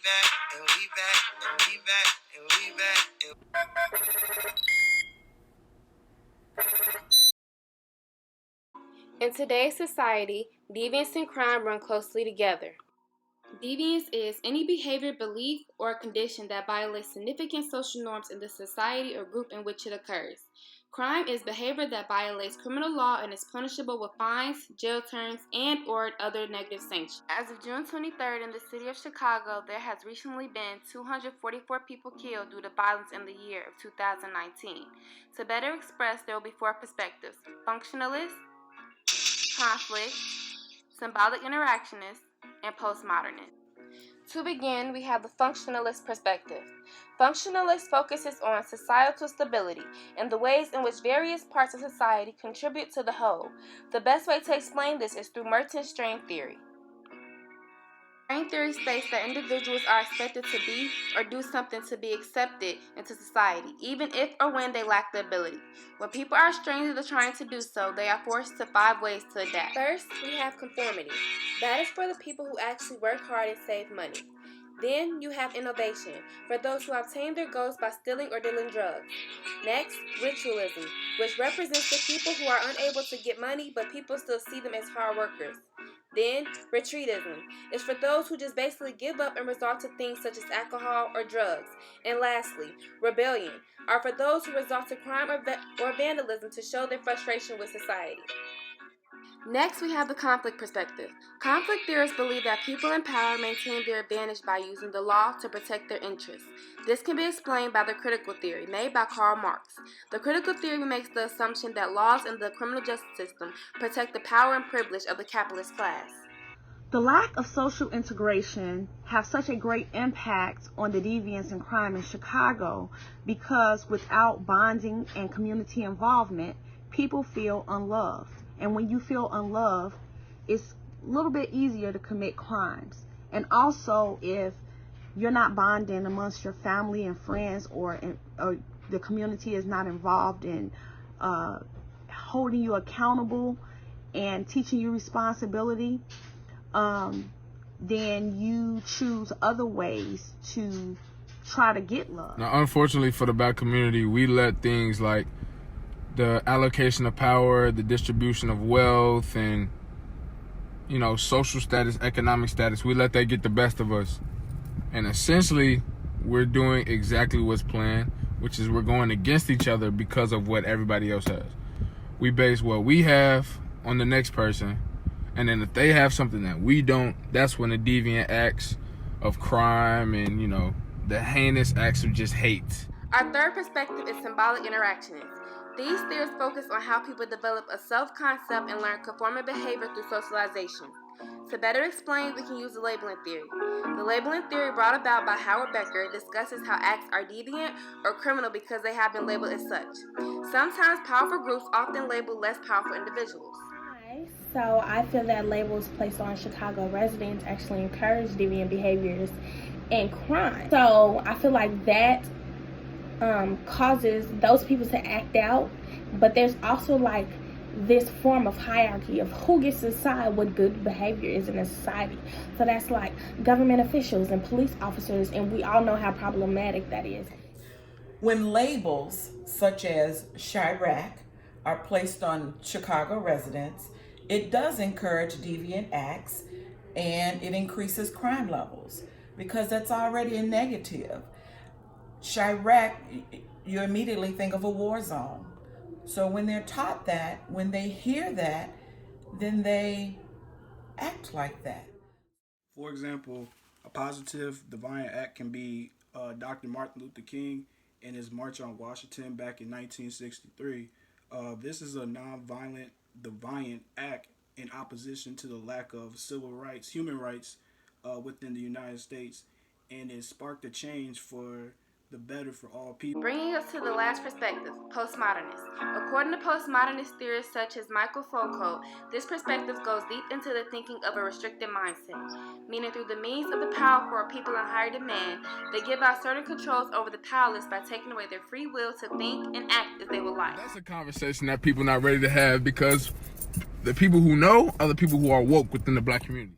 back, and we back, and we back, and we back. In today's society, deviance and crime run closely together. Deviance is any behavior, belief, or condition that violates significant social norms in the society or group in which it occurs. Crime is behavior that violates criminal law and is punishable with fines, jail terms, and/or other negative sanctions. As of June 23rd in the city of Chicago, there has recently been 244 people killed due to violence in the year of 2019. To better express, there will be four perspectives: functionalist, conflict, symbolic interactionist, and postmodernist. To begin, we have the functionalist perspective. Functionalist focuses on societal stability and the ways in which various parts of society contribute to the whole. The best way to explain this is through Merton's strain theory. Strain theory states that individuals are expected to be or do something to be accepted into society, even if or when they lack the ability. When people are strained into trying to do so, they are forced to 5 ways to adapt. First, we have conformity. That is for the people who actually work hard and save money. Then you have innovation, for those who obtain their goals by stealing or dealing drugs. Next, ritualism, which represents the people who are unable to get money, but people still see them as hard workers. Then, retreatism is for those who just basically give up and resort to things such as alcohol or drugs. And lastly, rebellion are for those who resort to crime or vandalism to show their frustration with society. Next, we have the conflict perspective. Conflict theorists believe that people in power maintain their advantage by using the law to protect their interests. This can be explained by the critical theory made by Karl Marx. The critical theory makes the assumption that laws in the criminal justice system protect the power and privilege of the capitalist class. The lack of social integration have such a great impact on the deviance and crime in Chicago because without bonding and community involvement, people feel unloved. And when you feel unloved, it's a little bit easier to commit crimes. And also, if you're not bonding amongst your family and friends, or the community is not involved in holding you accountable and teaching you responsibility, then you choose other ways to try to get love. Now, unfortunately for the Black community, we let things like the allocation of power, the distribution of wealth, and, social status, economic status, we let that get the best of us. And essentially, we're doing exactly what's planned, which is we're going against each other because of what everybody else has. We base what we have on the next person, and then if they have something that we don't, that's when the deviant acts of crime and, the heinous acts of just hate. Our third perspective is symbolic interactionism. These theories focus on how people develop a self-concept and learn conforming behavior through socialization. To better explain, we can use the labeling theory. The labeling theory, brought about by Howard Becker, discusses how acts are deviant or criminal because they have been labeled as such. Sometimes powerful groups often label less powerful individuals. So I feel that labels placed on Chicago residents actually encourage deviant behaviors and crime. So I feel like that causes those people to act out, but there's also like this form of hierarchy of who gets to decide what good behavior is in a society. So that's like government officials and police officers, and we all know how problematic that is. When labels such as Chirac are placed on Chicago residents, it does encourage deviant acts and it increases crime levels because that's already a negative. Chirac, you immediately think of a war zone. So when they're taught that, when they hear that, then they act like that. For example, a positive deviant act can be Dr. Martin Luther King in his March on Washington back in 1963. This is a nonviolent deviant act in opposition to the lack of civil rights, human rights within the United States, and it sparked a change for the better for all people. Bringing us to the last perspective, postmodernist. According to postmodernist theorists such as Michael Foucault, this perspective goes deep into the thinking of a restricted mindset, meaning through the means of the powerful or people in higher demand, they give out certain controls over the powerless by taking away their free will to think and act as they would like. That's a conversation that people not ready to have because the people who know are the people who are woke within the Black community.